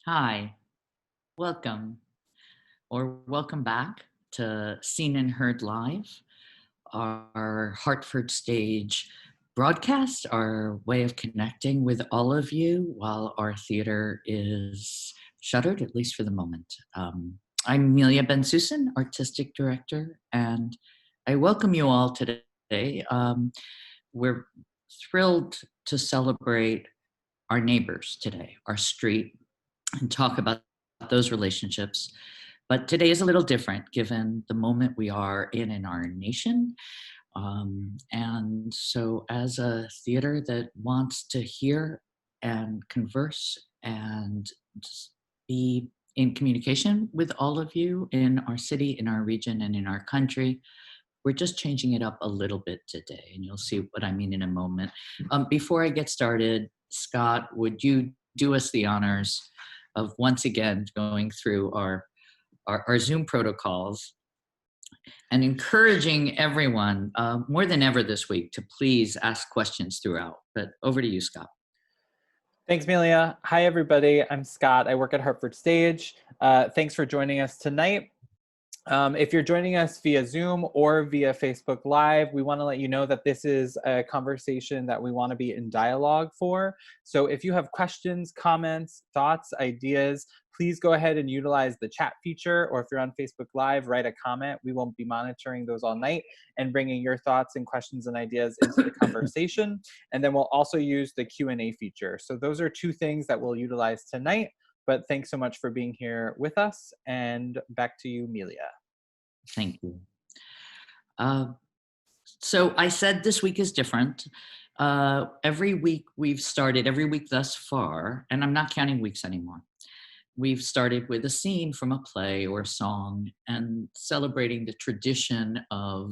Hi, welcome or welcome back to Seen and Heard Live, our Hartford stage broadcast, our way of connecting with all of you while our theater is shuttered, at least for the moment. I'm Amelia Ben-Susan, Artistic Director, and I welcome you all today. We're thrilled to celebrate our neighbors today, our street, and talk about those relationships. But today is a little different given the moment we are in our nation. And so, as a theater that wants to hear and converse and just be in communication with all of you in our city, in our region, and in our country, we're just changing it up a little bit today. And you'll see what I mean in a moment. Before I get started, Scott, would you do us the honors of once again going through our Zoom protocols and encouraging everyone more than ever this week to please ask questions throughout. But over to you, Scott. Thanks, Amelia. Hi, everybody. I'm Scott. I work at Hartford Stage. Thanks for joining us tonight. If you're joining us via Zoom or via Facebook Live, we want to let you know that this is a conversation that we want to be in dialogue for. So if you have questions, comments, thoughts, ideas, please go ahead and utilize the chat feature, or if you're on Facebook Live, write a comment. We won't be monitoring those all night and bringing your thoughts and questions and ideas into the conversation. And then we'll also use the Q&A feature. So those are two things that we'll utilize tonight. But thanks so much for being here with us. And back to you, Amelia. Thank you. So I said this week is different. Every week thus far, and I'm not counting weeks anymore. We've started with a scene from a play or a song and celebrating the tradition of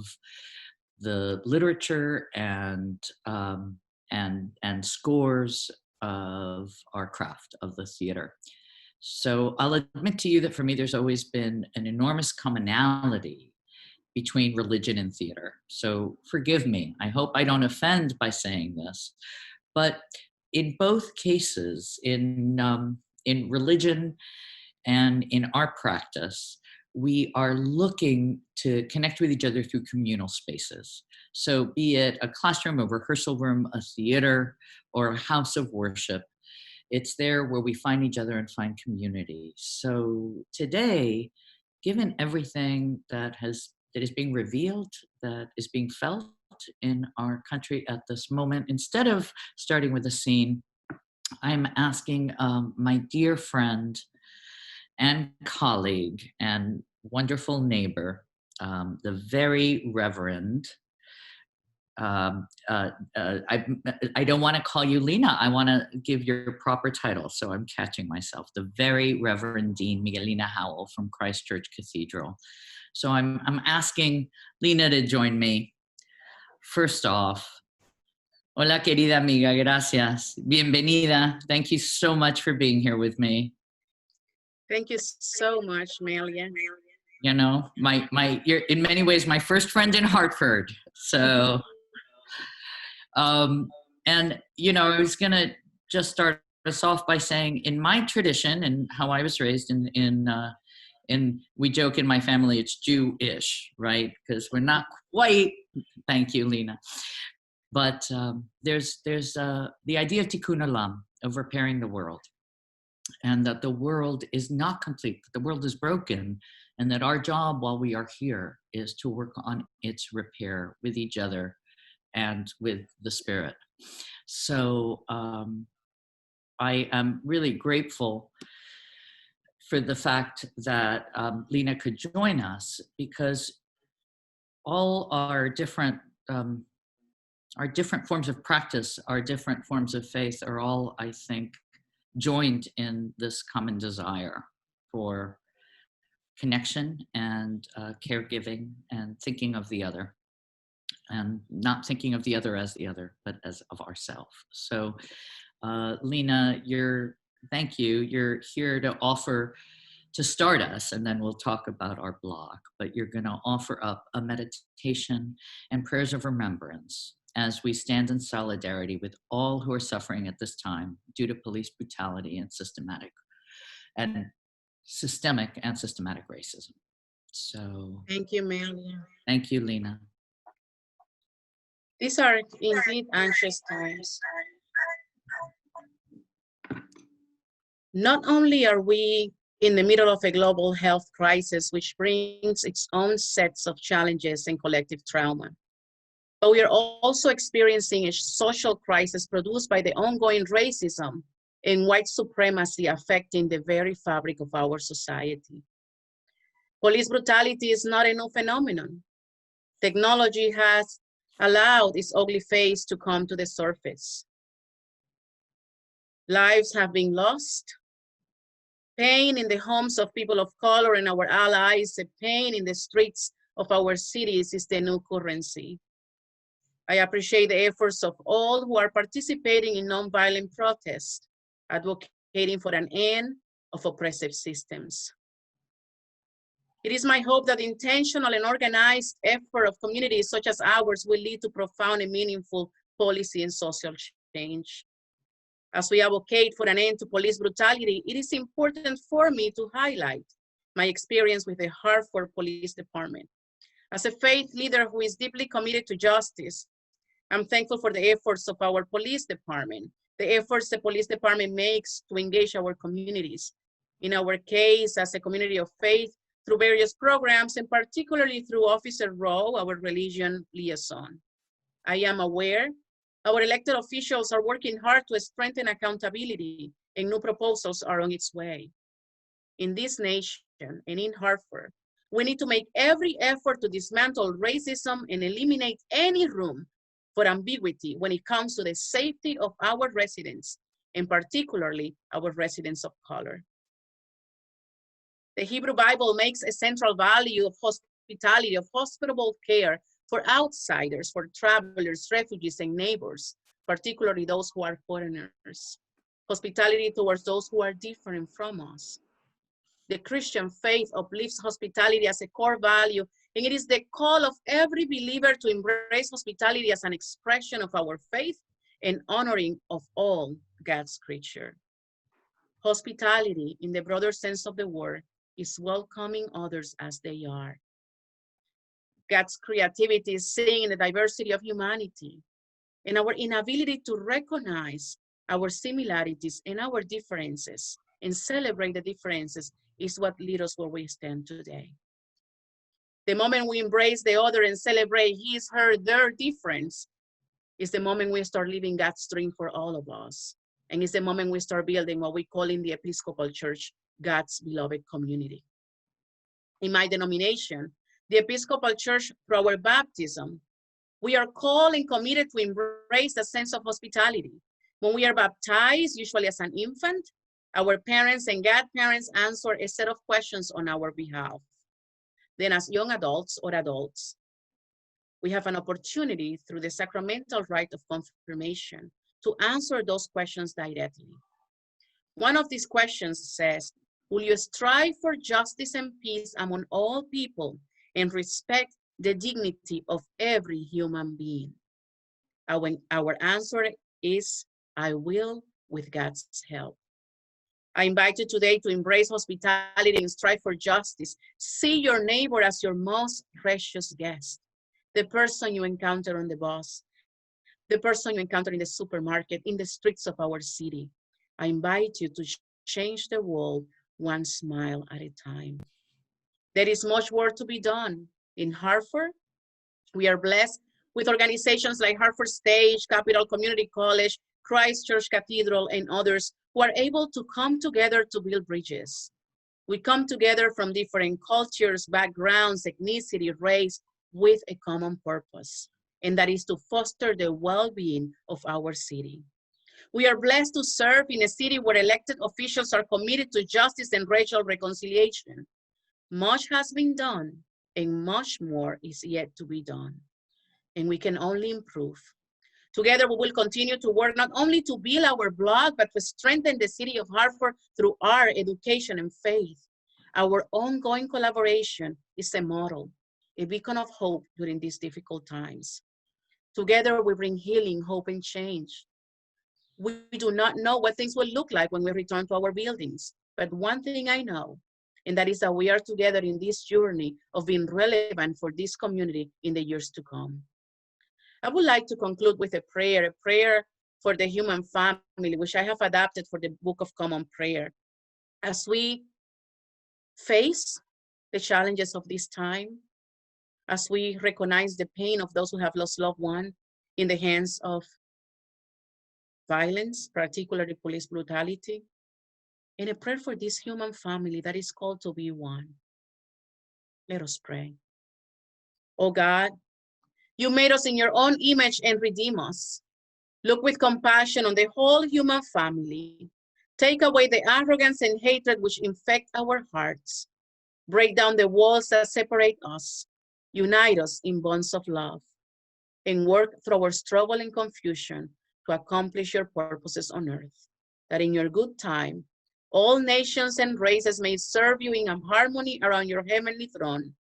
the literature and scores of our craft of the theater. So I'll admit to you that for me, there's always been an enormous commonality between religion and theater. So forgive me. I hope I don't offend by saying this, but in both cases, in religion and in our practice, we are looking to connect with each other through communal spaces. So be it a classroom, a rehearsal room, a theater, or a house of worship, it's there where we find each other and find community. So today, given everything that is being revealed, that is being felt in our country at this moment, instead of starting with a scene, I'm asking my dear friend and colleague and wonderful neighbor, the very Reverend, I don't want to call you Lena. I want to give your proper title, so I'm catching myself. The very Reverend Dean Miguelina Howell from Christ Church Cathedral. So I'm asking Lena to join me. First off, hola querida amiga, gracias. Bienvenida. Thank you so much for being here with me. Thank you so much, Amelia. You know, you're in many ways my first friend in Hartford. So, and you know, I was gonna just start us off by saying, in my tradition and how I was raised, in we joke in my family it's Jewish, right? Because we're not quite. Thank you, Lena. But there's the idea of tikkun olam, of repairing the world. And that the world is not complete, that the world is broken, and that our job while we are here is to work on its repair with each other and with the Spirit. So I am really grateful for the fact that Lena could join us, because all our different forms of practice, our different forms of faith are all, I think, joined in this common desire for connection and caregiving and thinking of the other, and not thinking of the other as the other, but as of ourselves. So Lena, thank you. You're here to start us, and then we'll talk about our blog, but you're going to offer up a meditation and prayers of remembrance as we stand in solidarity with all who are suffering at this time due to police brutality and systematic and systemic and systematic racism. So Thank you, Melia. thank you, Lena. These are indeed anxious times. Not only are we in the middle of a global health crisis, which brings its own sets of challenges and collective trauma, but we are also experiencing a social crisis produced by the ongoing racism and white supremacy affecting the very fabric of our society. Police brutality is not a new phenomenon. Technology has allowed its ugly face to come to the surface. Lives have been lost. Pain in the homes of people of color and our allies, the pain in the streets of our cities is the new currency. I appreciate the efforts of all who are participating in nonviolent protest, advocating for an end of oppressive systems. It is my hope that the intentional and organized effort of communities such as ours will lead to profound and meaningful policy and social change. As we advocate for an end to police brutality, it is important for me to highlight my experience with the Hartford Police Department. As a faith leader who is deeply committed to justice, I'm thankful for the efforts of our police department, the efforts the police department makes to engage our communities. In our case, as a community of faith, through various programs, and particularly through Officer Rowe, our religion liaison. I am aware our elected officials are working hard to strengthen accountability, and new proposals are on its way. In this nation and in Hartford, we need to make every effort to dismantle racism and eliminate any room for ambiguity when it comes to the safety of our residents, and particularly our residents of color. The Hebrew Bible makes a central value of hospitality, of hospitable care for outsiders, for travelers, refugees, and neighbors, particularly those who are foreigners. Hospitality towards those who are different from us. The Christian faith uplifts hospitality as a core value, and it is the call of every believer to embrace hospitality as an expression of our faith and honoring of all God's creature. Hospitality, in the broader sense of the word, is welcoming others as they are. God's creativity is seeing the diversity of humanity, and our inability to recognize our similarities and our differences and celebrate the differences is what leads us where we stand today. The moment we embrace the other and celebrate his, her, their difference is the moment we start living God's dream for all of us. And it's the moment we start building what we call in the Episcopal Church, God's beloved community. In my denomination, the Episcopal Church, through our baptism, we are called and committed to embrace the sense of hospitality. When we are baptized, usually as an infant, our parents and godparents answer a set of questions on our behalf. Then as young adults or adults, we have an opportunity through the sacramental rite of confirmation to answer those questions directly. One of these questions says, will you strive for justice and peace among all people and respect the dignity of every human being? Our answer is, I will, with God's help. I invite you today to embrace hospitality and strive for justice. See your neighbor as your most precious guest, the person you encounter on the bus, the person you encounter in the supermarket, in the streets of our city. I invite you to change the world one smile at a time. There is much work to be done. In Hartford, we are blessed with organizations like Hartford Stage, Capital Community College, Christ Church Cathedral, and others who are able to come together to build bridges. We come together from different cultures, backgrounds, ethnicity, race, with a common purpose, and that is to foster the well-being of our city. We are blessed to serve in a city where elected officials are committed to justice and racial reconciliation. Much has been done, and much more is yet to be done, and we can only improve. Together, we will continue to work not only to build our block, but to strengthen the city of Hartford through art, education, and faith. Our ongoing collaboration is a model, a beacon of hope during these difficult times. Together, we bring healing, hope, and change. We do not know what things will look like when we return to our buildings. But one thing I know, and that is that we are together in this journey of being relevant for this community in the years to come. I would like to conclude with a prayer for the human family, which I have adapted for the Book of Common Prayer. As we face the challenges of this time, as we recognize the pain of those who have lost loved ones in the hands of violence, particularly police brutality, and a prayer for this human family that is called to be one. Let us pray. Oh God, you made us in your own image and redeem us. Look with compassion on the whole human family. Take away the arrogance and hatred which infect our hearts. Break down the walls that separate us. Unite us in bonds of love. And work through our struggle and confusion to accomplish your purposes on earth. That in your good time, all nations and races may serve you in harmony around your heavenly throne.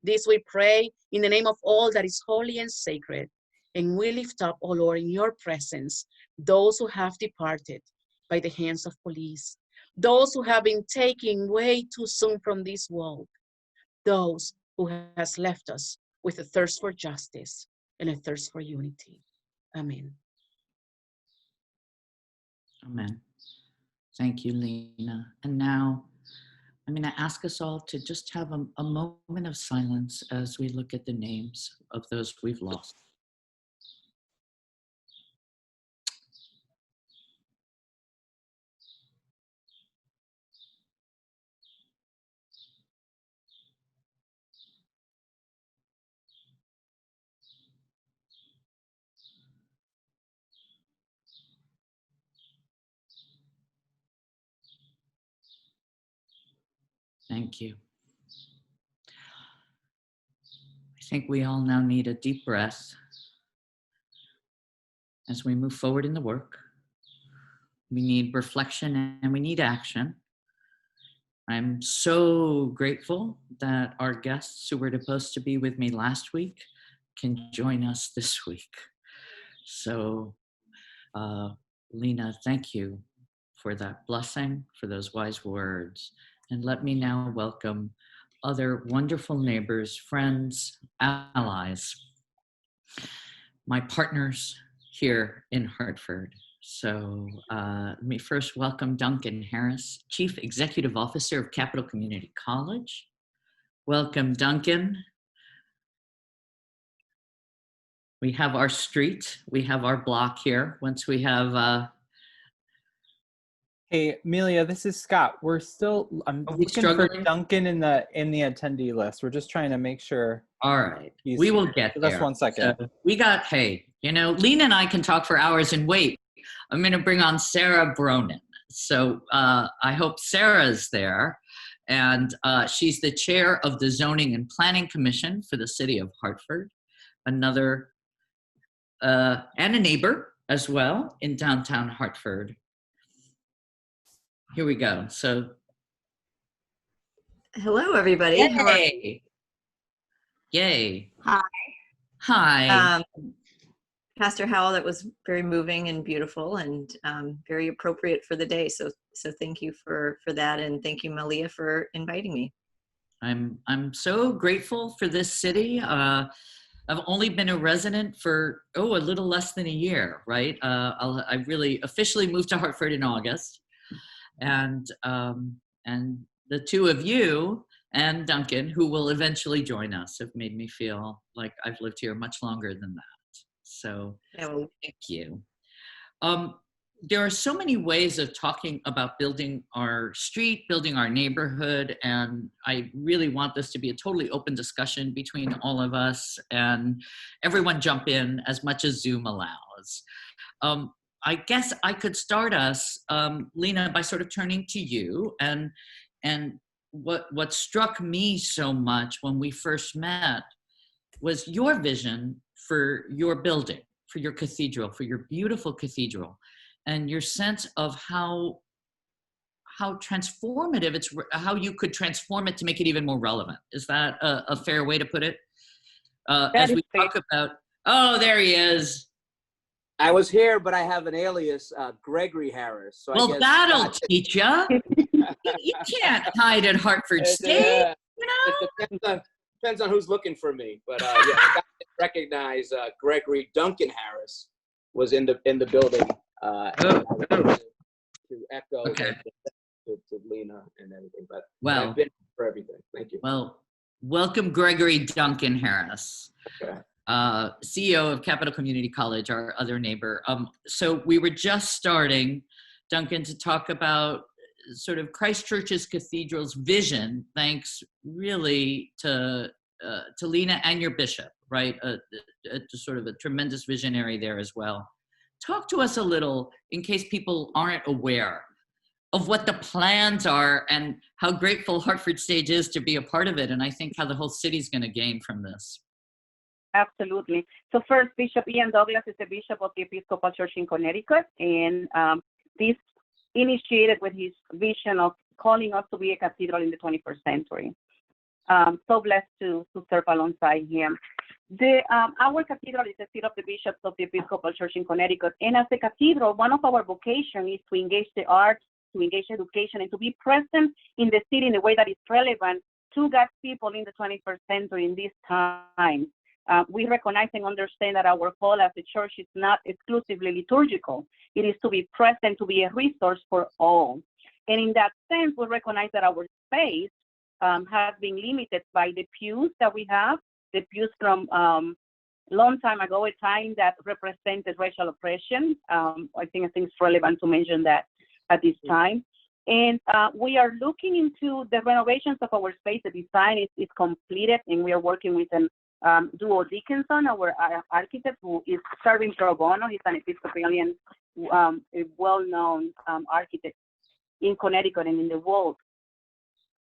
This we pray in the name of all that is holy and sacred. And we lift up, O Lord, in your presence, those who have departed by the hands of police, those who have been taken way too soon from this world, those who has left us with a thirst for justice and a thirst for unity. Amen. Amen. Thank you, Lena. And now I'm going to ask us all to just have a moment of silence as we look at the names of those we've lost. Thank you. I think we all now need a deep breath as we move forward in the work. We need reflection and we need action. I'm so grateful that our guests who were supposed to be with me last week can join us this week. So, Lena, thank you for that blessing, for those wise words. And let me now welcome other wonderful neighbors, friends, allies, my partners here in Hartford. So let me first welcome Duncan Harris, Chief Executive Officer of Capital Community College. Welcome, Duncan. We have our street, we have our block here. Once we have Hey, Amelia, this is Scott. I'm Are we looking for struggling? Duncan in the attendee list. We're just trying to make sure. All right, He's we will here. get Give there. us 1 second. So we got, hey, you know, Lena and I can talk for hours and wait. I'm going to bring on Sarah Bronin. So I hope Sarah's there. And she's the chair of the Zoning and Planning Commission for the city of Hartford, another, and a neighbor as well in downtown Hartford. Here we go. So, hello, everybody. yay. Yay. Hi. Hi. Pastor Howell, that was very moving and beautiful and very appropriate for the day. So thank you for that. And thank you, Malia, for inviting me. I'm so grateful for this city. I've only been a resident for, a little less than a year, right? I really officially moved to Hartford in August. And the two of you and Duncan, who will eventually join us, have made me feel like I've lived here much longer than that. So thank you. There are so many ways of talking about building our street, building our neighborhood, and I really want this to be a totally open discussion between all of us, and everyone jump in as much as Zoom allows. I guess I could start us, Lena, by sort of turning to you, and what struck me so much when we first met was your vision for your building, for your cathedral, for your beautiful cathedral, and your sense of how transformative how you could transform it to make it even more relevant. Is that a fair way to put it? As we talk about, oh, there he is. I was here, but I have an alias, Gregory Harris. So I Well, guess that'll teach you. You can't hide at Hartford State, you know? It depends on who's looking for me. But yeah, I got to recognize Gregory Duncan Harris was in the building. To echo Okay. to Lena and everything, but Well, I've been for everything. Thank you. Well, welcome Gregory Duncan Harris, Okay. CEO of Capital Community College, our other neighbor. So we were just starting, Duncan, to talk about sort of Christ Church's Cathedral's vision, thanks really to Lena and your bishop, right? Sort of a tremendous visionary there as well. Talk to us a little, in case people aren't aware of what the plans are and how grateful Hartford Stage is to be a part of it, and I think how the whole city's going to gain from this. Absolutely. So first, Bishop Ian Douglas is the bishop of the Episcopal Church in Connecticut, and this initiated with his vision of calling us to be a cathedral in the 21st century. So blessed to serve alongside him. Our cathedral is the seat of the bishops of the Episcopal Church in Connecticut, and as a cathedral, one of our vocations is to engage the arts, to engage education, and to be present in the city in a way that is relevant to God's people in the 21st century in this time. We recognize and understand that our call as a church is not exclusively liturgical. It is to be present, to be a resource for all. And in that sense, we recognize that our space has been limited by the pews that we have, the pews from long time ago, a time that represented racial oppression. I think it's relevant to mention that at this time. And we are looking into the renovations of our space. The design is completed, and we are working with an Duo Dickinson, our architect, who is serving pro bono. He's an Episcopalian, a well-known architect in Connecticut and in the world.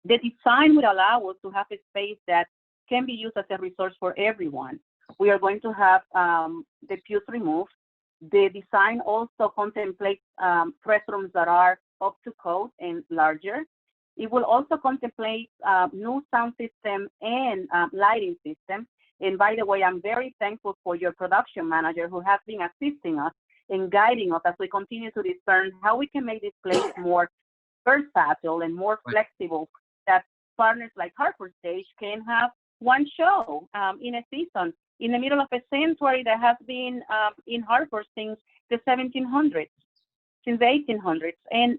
The design would allow us to have a space that can be used as a resource for everyone. We are going to have the pews removed. The design also contemplates restrooms that are up to code and larger. It will also contemplate new sound system and lighting system. And by the way, I'm very thankful for your production manager who has been assisting us and guiding us as we continue to discern how we can make this place more versatile and more flexible, that partners like Hartford Stage can have one show in a season in the middle of a sanctuary that has been in Hartford since the 1700s, since the 1800s. And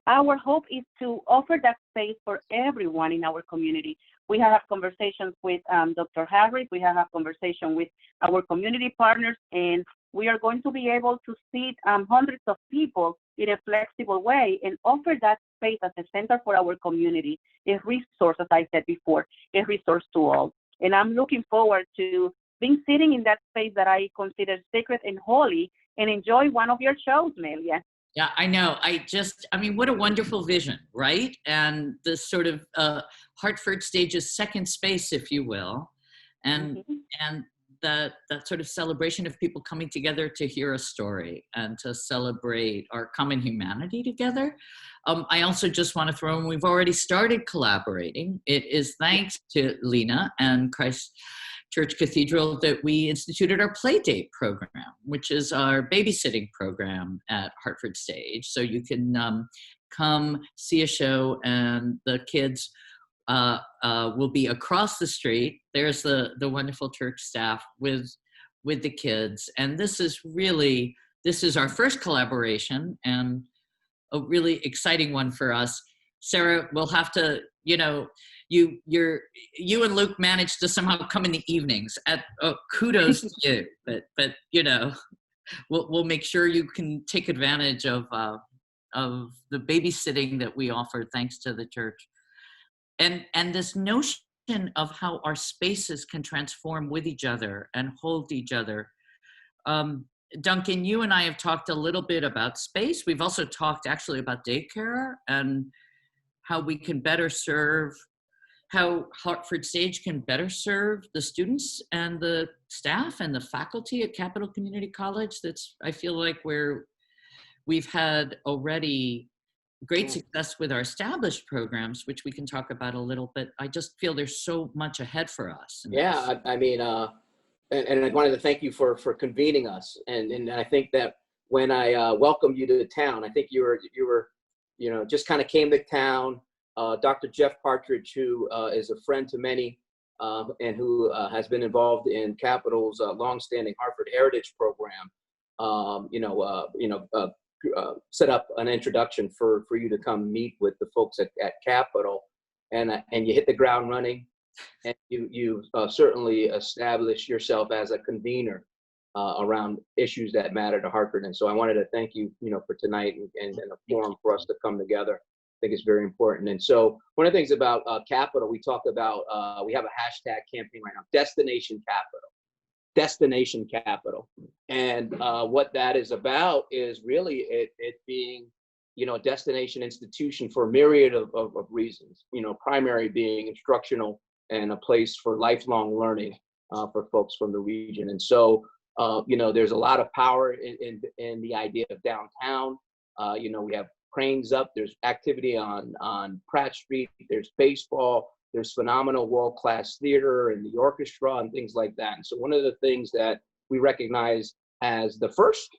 our hope is to offer that space for everyone in our community. We have conversations with Dr. Harris, we have a conversation with our community partners, and we are going to be able to seat hundreds of people in a flexible way and offer that space as a center for our community, a resource, as I said before, a resource to all. And I'm looking forward to being sitting in that space that I consider sacred and holy and enjoy one of your shows, Melia. Yeah, I know. I mean, what a wonderful vision, right? And this sort of Hartford Stage's second space, if you will, and and that sort of celebration of people coming together to hear a story and to celebrate our common humanity together. I also just want to throw in, we've already started collaborating. It is thanks to Lena and Christ Church Cathedral that we instituted our Playdate program, which is our babysitting program at Hartford Stage. So you can come see a show, and the kids will be across the street. There's the wonderful church staff with the kids. And this is our first collaboration and a really exciting one for us. Sarah, we'll have to, you and Luke managed to somehow come in the evenings. Kudos to you, but we'll make sure you can take advantage of the babysitting that we offer, thanks to the church, and this notion of how our spaces can transform with each other and hold each other. Duncan, you and I have talked a little bit about space. We've also talked actually about daycare and how we can better serve, how Hartford Stage can better serve the students and the staff and the faculty at Capital Community College. I feel like we've had already great success with our established programs, which we can talk about a little bit. I just feel there's so much ahead for us. Yeah, I mean, and I wanted to thank you for convening us. And I think that when I welcomed you to town, I think you were just kind of came to town. Dr. Jeff Partridge, who is a friend to many, and who has been involved in Capitol's longstanding Hartford Heritage Program, set up an introduction for you to come meet with the folks at Capitol, and you hit the ground running, and you certainly established yourself as a convener around issues that matter to Hartford. And so I wanted to thank you, for tonight and a forum for us to come together. I think it's very important. And so one of the things about Capitol, we talk about, we have a hashtag campaign right now, Destination Capitol. And what that is about is really it being, a destination institution for a myriad of reasons, primary being instructional and a place for lifelong learning for folks from the region. And so, there's a lot of power in the idea of downtown. We have cranes up, there's activity on Pratt Street, there's baseball, there's phenomenal world-class theater and the orchestra and things like that. And so one of the things that we recognize as the first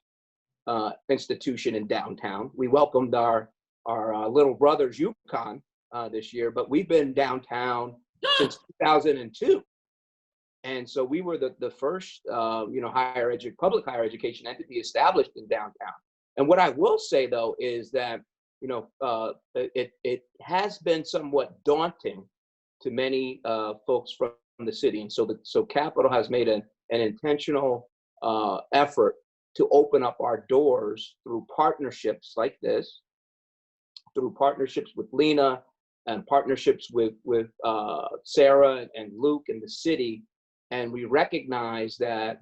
institution in downtown, we welcomed our little brothers UConn this year, but we've been downtown since 2002. And so we were the first, public higher education entity established in downtown. And what I will say, though, is that, it has been somewhat daunting to many folks from the city. And so Capitol has made an intentional effort to open up our doors through partnerships like this, through partnerships with Lena and partnerships with Sarah and Luke and the city. And we recognize that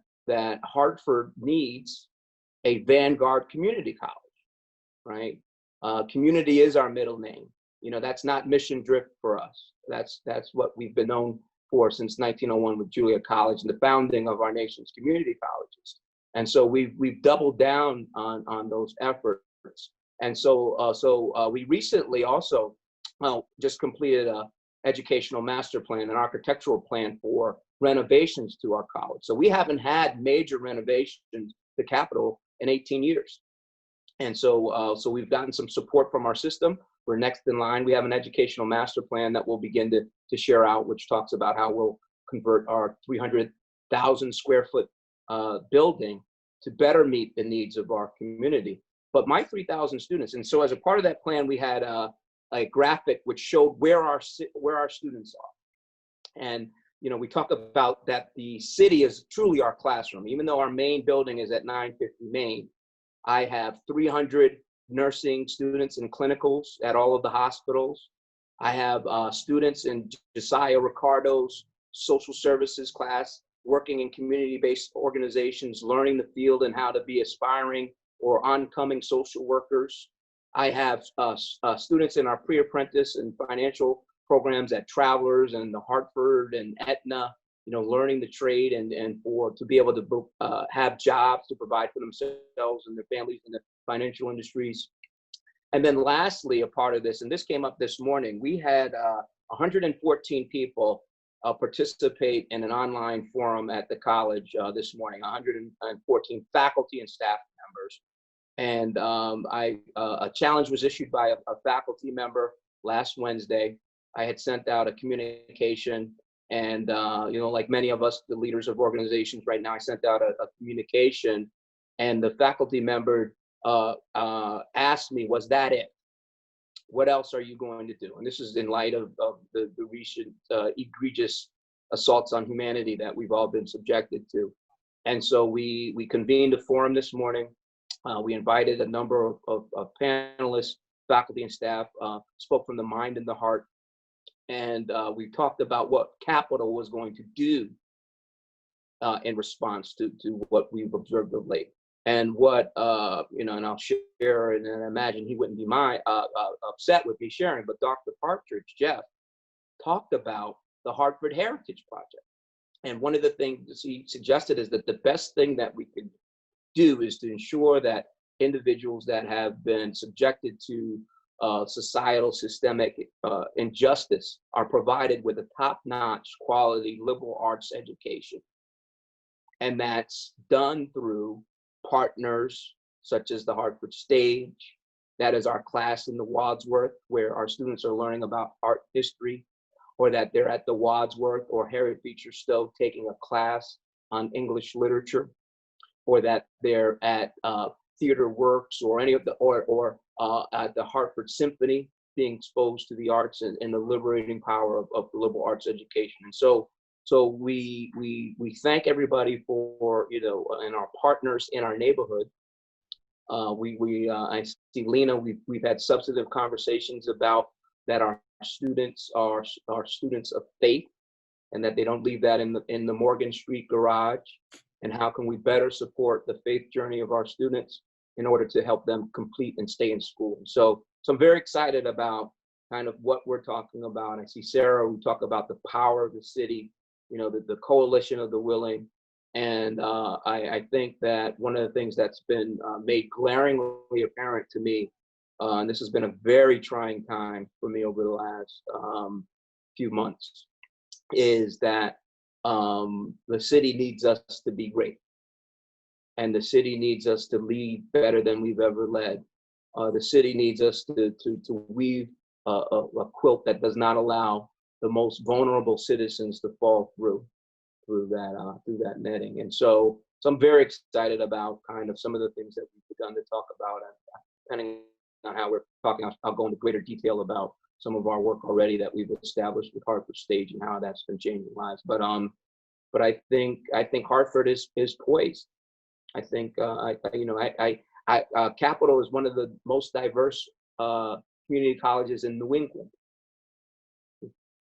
Hartford needs a vanguard community college, right? Community is our middle name. That's not mission drift for us. That's what we've been known for since 1901 with Juilliard College and the founding of our nation's community colleges. And so we've doubled down on those efforts. And so we recently also just completed a educational master plan, an architectural plan for renovations to our college. So we haven't had major renovations to Capitol in 18 years. And so we've gotten some support from our system. We're next in line. We have an educational master plan that we'll begin to share out, which talks about how we'll convert our 300,000 square foot building to better meet the needs of our community. But my 3,000 students, and so as a part of that plan, we had a graphic which showed where our students are. And we talk about that the city is truly our classroom. Even though our main building is at 950 Main, I have 300 nursing students in clinicals at all of the hospitals. I have students in Josiah Ricardo's social services class, working in community-based organizations, learning the field and how to be aspiring or oncoming social workers. I have students in our pre-apprentice and financial programs at Travelers and the Hartford and Aetna, learning the trade and to be able to have jobs to provide for themselves and their families in the financial industries. And then lastly, a part of this, and this came up this morning, we had 114 people participate in an online forum at the college this morning, 114 faculty and staff members. And a challenge was issued by a faculty member last Wednesday. I had sent out a communication, and like many of us, the leaders of organizations right now, I sent out a communication, and the faculty member asked me, was that it? What else are you going to do? And this is in light of the recent egregious assaults on humanity that we've all been subjected to. And so we convened a forum this morning. We invited a number of panelists, faculty and staff, spoke from the mind and the heart. And we talked about what Capitol was going to do in response to what we've observed of late. And what, and I'll share, and I imagine he wouldn't be upset with me sharing, but Dr. Partridge, Jeff, talked about the Hartford Heritage Project. And one of the things he suggested is that the best thing that we could do is to ensure that individuals that have been subjected to societal systemic injustice are provided with a top-notch quality liberal arts education. And that's done through partners such as the Hartford Stage. That is our class in the Wadsworth, where our students are learning about art history, or that they're at the Wadsworth or Harriet Beecher Stowe taking a class on English literature, or that they're at Theater Works or any of the, or at the Hartford Symphony, being exposed to the arts and the liberating power of the liberal arts education. And so we thank everybody for, you know, and our partners in our neighborhood. I see Lena, we've had substantive conversations about that our students are students of faith, and that they don't leave that in the Morgan Street garage, and how can we better support the faith journey of our students in order to help them complete and stay in school. So I'm very excited about kind of what we're talking about. I see Sarah, we talk about the power of the city, you know, the coalition of the willing. And I think that one of the things that's been made glaringly apparent to me, and this has been a very trying time for me over the last few months, is that the city needs us to be great. And the city needs us to lead better than we've ever led. The city needs us to weave a quilt that does not allow the most vulnerable citizens to fall through that netting. And so I'm very excited about kind of some of the things that we've begun to talk about. And depending on how we're talking, I'll go into greater detail about some of our work already that we've established with Hartford Stage and how that's been changing lives. But I think Hartford is poised. I think Capital is one of the most diverse community colleges in New England.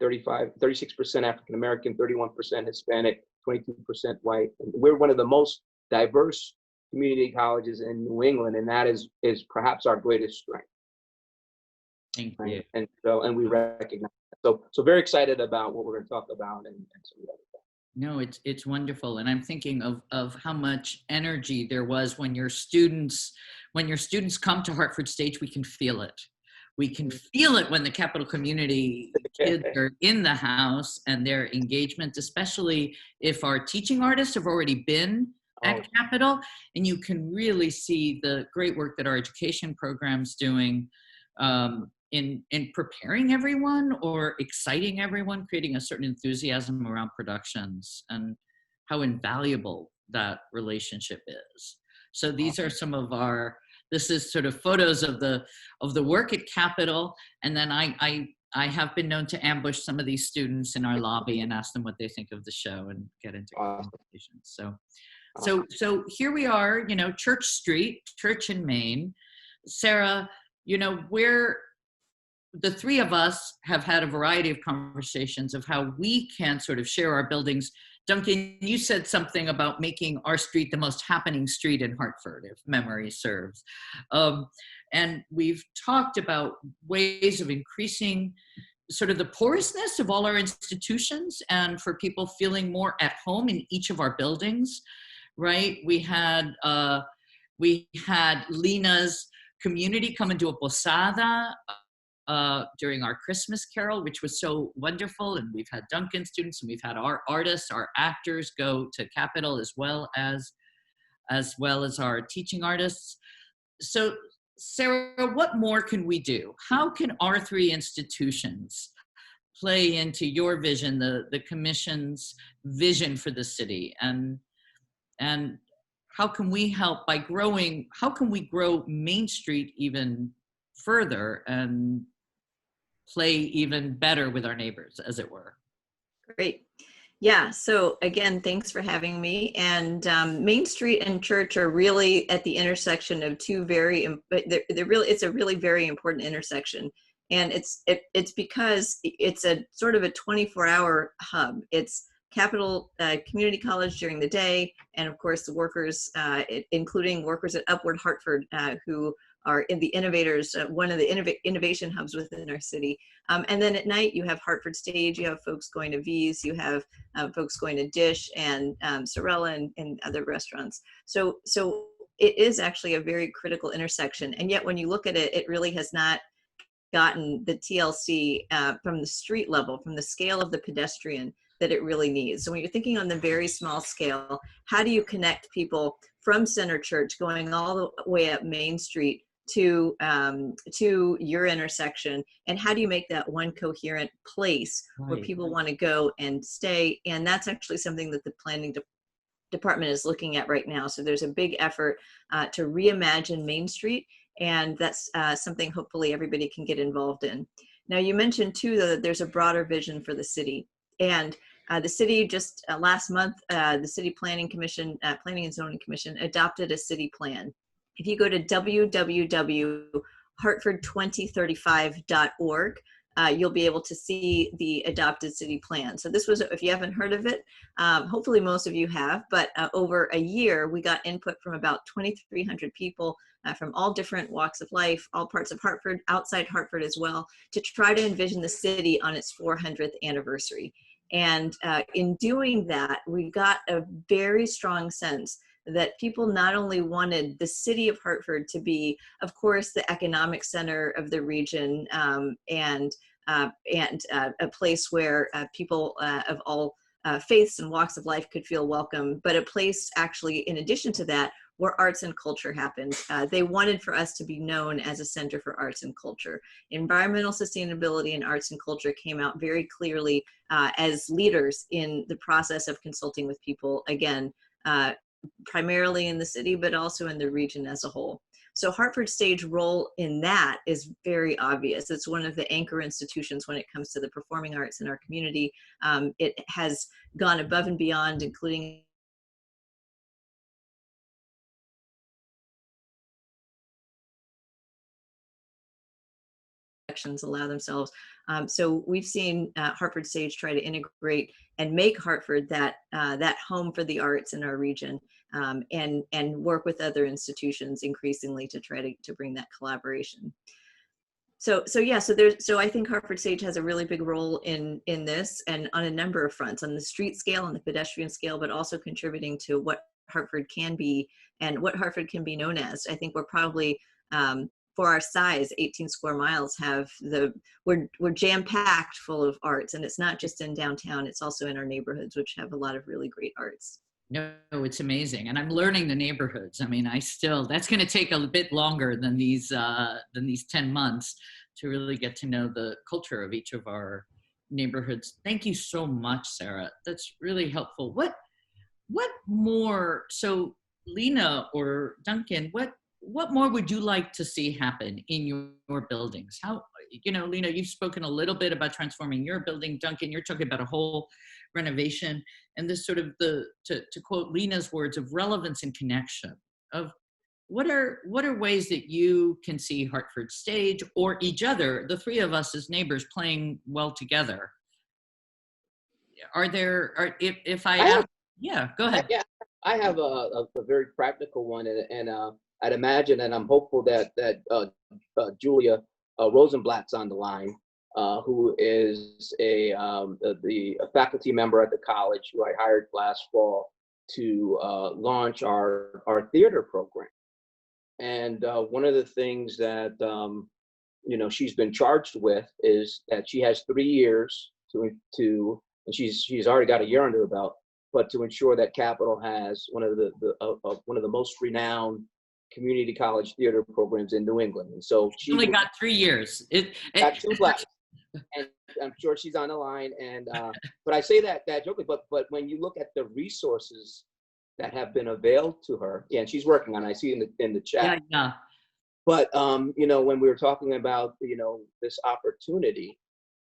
36% African American, 31% Hispanic, 22% white. And we're one of the most diverse community colleges in New England, and that is perhaps our greatest strength. Thank you. And we recognize that. So very excited about what we're going to talk about and some of that. No, it's wonderful. And I'm thinking of how much energy there was when your students come to Hartford Stage. We can feel it. We can feel it when the Capital community kids are in the house, and their engagement, especially if our teaching artists have already been at Capital, and you can really see the great work that our education program's doing in preparing everyone or exciting everyone, creating a certain enthusiasm around productions, and how invaluable that relationship is. So these are some of this is sort of photos of the work at Capital. And then I have been known to ambush some of these students in our lobby and ask them what they think of the show and get into conversations. So here we are, you know, Church Street, Church in Maine. Sarah, you know, the three of us have had a variety of conversations of how we can sort of share our buildings. Duncan, you said something about making our street the most happening street in Hartford, if memory serves. And we've talked about ways of increasing sort of the porousness of all our institutions and for people feeling more at home in each of our buildings, right? We had Lena's community come into a posada during our Christmas Carol, which was so wonderful. And we've had Duncan students, and we've had our artists, our actors go to Capital as well as our teaching artists. So Sarah, what more can we do? How can our three institutions play into your vision, the Commission's vision for the city? And how can we help by growing, how can we grow Main Street even further and play even better with our neighbors, as it were? Great. Yeah, so again, thanks for having me. And Main Street and Church are really at the intersection of two it's a really very important intersection. And it's because it's a sort of a 24-hour hub. It's Capital Community College during the day, and of course the workers, including workers at Upward Hartford, who are in the innovators, one of the innovation hubs within our city. And then at night, you have Hartford Stage, you have folks going to V's, you have folks going to Dish and Sorella and other restaurants. So it is actually a very critical intersection. And yet when you look at it, it really has not gotten the TLC from the street level, from the scale of the pedestrian, that it really needs. So when you're thinking on the very small scale, how do you connect people from Center Church going all the way up Main Street to your intersection, and how do you make that one coherent place where people want to go and stay? And that's actually something that the planning department is looking at right now. So there's a big effort to reimagine Main Street, and that's something hopefully everybody can get involved in. Now, you mentioned too, though, that there's a broader vision for the city, and the city just last month, the City Planning Commission, Planning and Zoning Commission, adopted a city plan. If you go to www.hartford2035.org, you'll be able to see the adopted city plan. So this was, if you haven't heard of it, hopefully most of you have, but over a year, we got input from about 2,300 people from all different walks of life, all parts of Hartford, outside Hartford as well, to try to envision the city on its 400th anniversary. And in doing that, we got a very strong sense that people not only wanted the city of Hartford to be, of course, the economic center of the region, and a place where people of all faiths and walks of life could feel welcome, but a place actually, in addition to that, where arts and culture happened. They wanted for us to be known as a center for arts and culture. Environmental sustainability and arts and culture came out very clearly as leaders in the process of consulting with people, again, primarily in the city, but also in the region as a whole. So Hartford Stage role in that is very obvious. It's one of the anchor institutions when it comes to the performing arts in our community. It has gone above and beyond, including allow themselves. So we've seen Hartford Stage try to integrate and make Hartford that home for the arts in our region, and work with other institutions increasingly to try to bring that collaboration. So I think Hartford Stage has a really big role in this, and on a number of fronts, on the street scale, on the pedestrian scale, but also contributing to what Hartford can be and what Hartford can be known as. I think we're probably for our size, 18 square miles, we're jam-packed full of arts, and it's not just in downtown, it's also in our neighborhoods, which have a lot of really great arts. No, it's amazing. And I'm learning the neighborhoods. I mean, that's going to take a bit longer than these 10 months to really get to know the culture of each of our neighborhoods. Thank you so much, Sarah. That's really helpful. What more? So Lena or Duncan, what more would you like to see happen in your buildings? How, Lena, you've spoken a little bit about transforming your building. Duncan, you're talking about a whole renovation, and this sort of to quote Lena's words of relevance and connection of what are ways that you can see Hartford Stage or each other, the three of us as neighbors, playing well together? Yeah, go ahead. Yeah, I have a very practical one, and I'd imagine, and I'm hopeful that Julia Rosenblatt's on the line, who is a faculty member at the college who I hired last fall to launch our theater program. And one of the things that she's been charged with is that she has 3 years and she's already got a year under her belt, but to ensure that Capital has one of the most renowned community college theater programs in New England. And so she only got 3 years. Got 2 left. And I'm sure she's on the line. And but I say that jokingly, but when you look at the resources that have been availed to her, and she's working on it, I see in the chat. Yeah. But when we were talking about this opportunity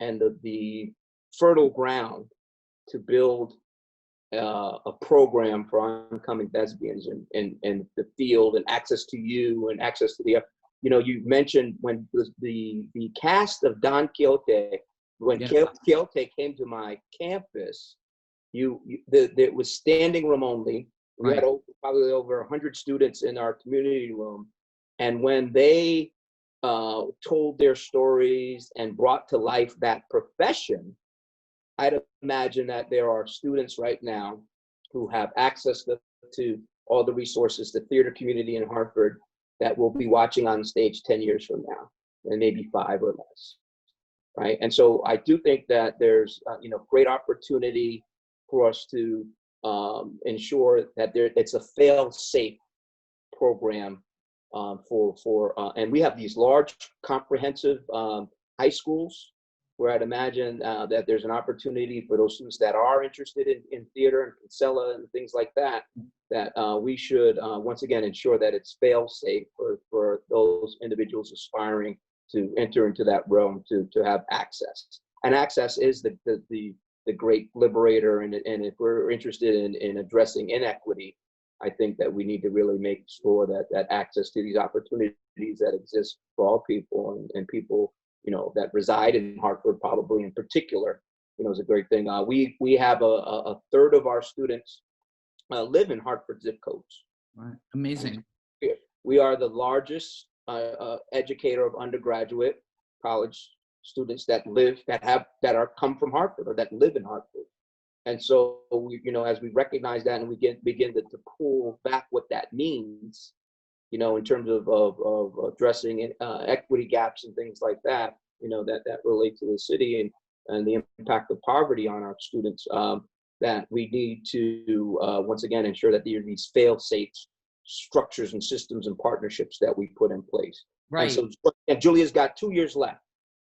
and the fertile ground to build a program for oncoming thespians and the field and access to you and access to the, you mentioned when the cast of Don Quixote, when Quixote came to my campus, it was standing room only. We had probably over 100 students in our community room. And when they told their stories and brought to life that profession, I'd imagine that there are students right now who have access to all the resources, the theater community in Hartford, that will be watching on stage 10 years from now, and maybe 5 or less. right? And so I do think that there's great opportunity for us to ensure that it's a fail-safe program and we have these large comprehensive high schools where I'd imagine that there's an opportunity for those students that are interested in theater and Kinsella and things like that, that we should once again ensure that it's fail-safe for those individuals aspiring to enter into that realm to have access. And access is the great liberator, and if we're interested in addressing inequity, I think that we need to really make sure that access to these opportunities that exist for all people and people, that reside in Hartford, probably in particular, is a great thing. We have a third of our students live in Hartford zip codes. Right. Amazing. We are the largest educator of undergraduate college students that come from Hartford or that live in Hartford. And so we, as we recognize that and we begin to pull back what that means, in terms of addressing equity gaps and things like that, that relate to the city and the impact of poverty on our students, that we need to once again ensure that there are these fail-safe structures and systems and partnerships that we put in place. Right. And so Julia's got 2 years left.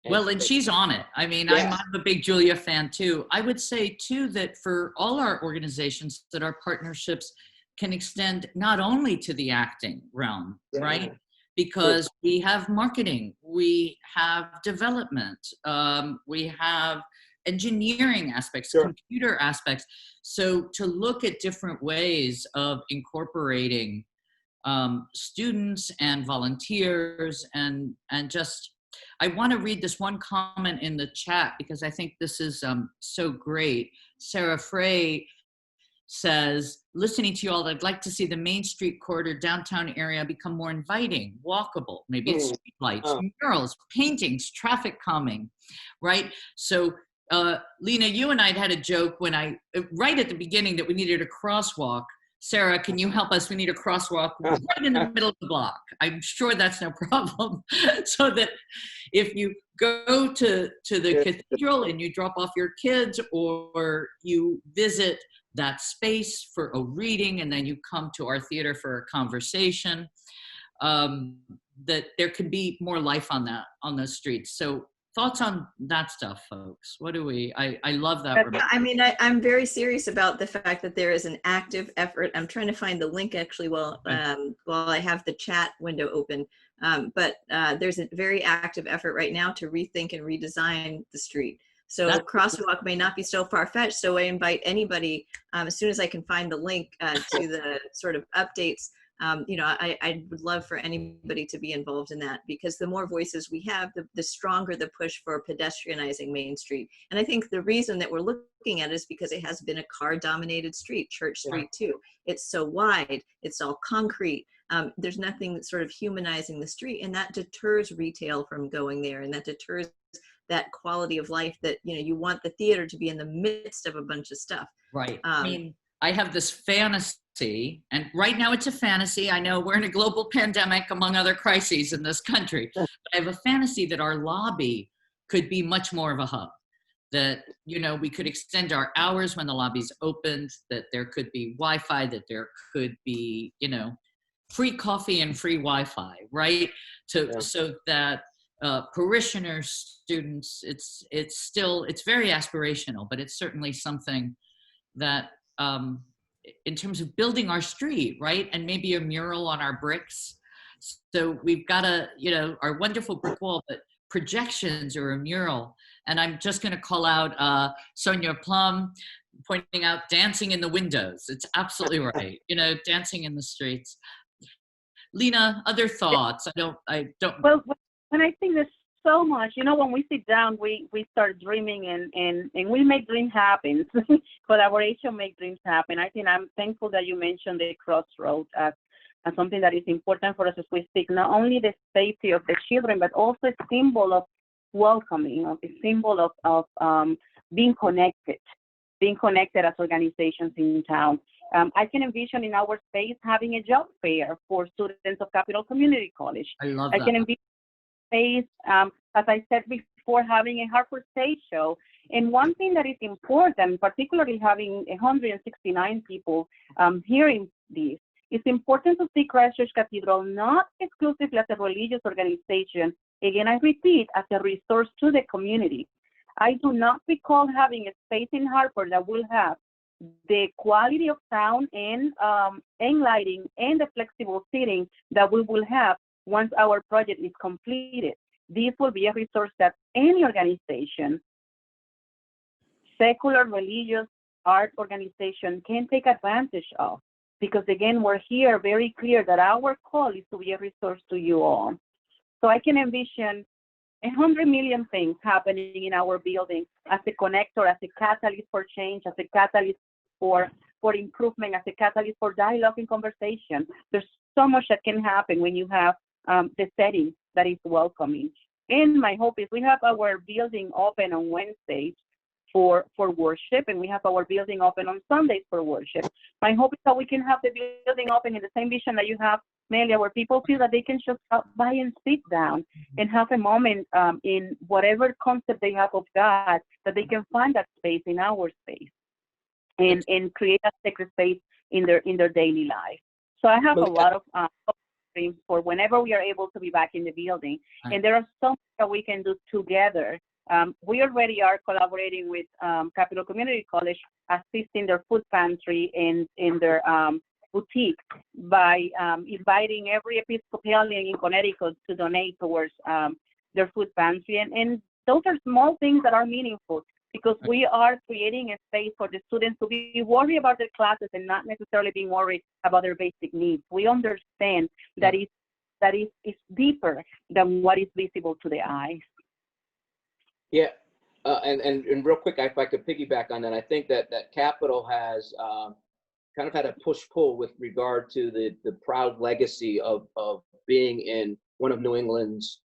And she's on it. I mean, yes. I'm a big Julia fan too. I would say too that for all our organizations, that our partnerships can extend not only to the acting realm, right? Because we have marketing, we have development, we have engineering aspects, computer aspects. So to look at different ways of incorporating students and volunteers and just, I want to read this one comment in the chat because I think this is so great. Sarah Frey says, listening to you all, I'd like to see the Main Street corridor downtown area become more inviting, walkable. Maybe it's street lights, murals, paintings, traffic calming, right? So Lena, you and I had a joke right at the beginning that we needed a crosswalk. Sarah, can you help us? We need a crosswalk right in the middle of the block. I'm sure that's no problem. So that if you go to the cathedral and you drop off your kids, or you visit that space for a reading and then you come to our theater for a conversation, that there could be more life on those streets. So thoughts on that stuff, folks? I love that. Yeah, I mean, I'm very serious about the fact that there is an active effort. I'm trying to find the link actually while I have the chat window open. But there's a very active effort right now to rethink and redesign the street. So crosswalk may not be so far-fetched. So I invite anybody, as soon as I can find the link to the sort of updates, I would love for anybody to be involved in that, because the more voices we have, the stronger the push for pedestrianizing Main Street. And I think the reason that we're looking at it is because it has been a car-dominated street, Church Street too. It's so wide, it's all concrete. There's nothing sort of humanizing the street, and that deters retail from going there, and that deters that quality of life that, you want the theater to be in the midst of a bunch of stuff. Right. I mean, I have this fantasy, and right now it's a fantasy. I know we're in a global pandemic, among other crises in this country, but I have a fantasy that our lobby could be much more of a hub, that, we could extend our hours when the lobby's opened, that there could be Wi-Fi, that there could be, free coffee and free Wi-Fi, right? So that parishioners, students, it's very aspirational, but it's certainly something that, in terms of building our street, right? And maybe a mural on our bricks. So we've got our wonderful brick wall, but projections or a mural. And I'm just going to call out Sonia Plum pointing out dancing in the windows. It's absolutely right. Dancing in the streets. Lena, other thoughts? I don't. Well, and I think there's so much, when we sit down, we start dreaming and we make dreams happen. Collaboration makes dreams happen. I think I'm thankful that you mentioned the crossroads as something that is important for us as we speak, not only the safety of the children, but also a symbol of welcoming, a symbol of being connected as organizations in town. I can envision in our space having a job fair for students of Capital Community College. I love that. I can envision space, as I said before having a Hartford Stage show. And one thing that is important, particularly having 169 people hearing this, it's important to see Christ Church Cathedral not exclusively as a religious organization. Again, I repeat, as a resource to the community. I do not recall having a space in Hartford that will have the quality of sound and lighting and the flexible seating that we will have once our project is completed. This will be a resource that any organization, secular, religious, art organization, can take advantage of. Because again, we're here very clear that our call is to be a resource to you all. So I can envision 100 million things happening in our building as a connector, as a catalyst for change, as a catalyst for improvement, as a catalyst for dialogue and conversation. There's so much that can happen when you have the setting that is welcoming. And my hope is we have our building open on Wednesdays for worship, and we have our building open on Sundays for worship. My hope is that we can have the building open in the same vision that you have, Melia, where people feel that they can just stop by and sit down and have a moment in whatever concept they have of God, that they can find that space in our space and create a sacred space in their daily life. So I have a lot of dreams for whenever we are able to be back in the building. And there are so much that we can do together. We already are collaborating with Capital Community College, assisting their food pantry and in their boutique by inviting every Episcopalian in Connecticut to donate towards their food pantry. And those are small things that are meaningful because we are creating a space for the students to be worried about their classes and not necessarily being worried about their basic needs. We understand that it's deeper than what is visible to the eyes. Yeah, and real quick, if I could piggyback on that, I think that Capital has kind of had a push-pull with regard to the proud legacy of being in one of New England's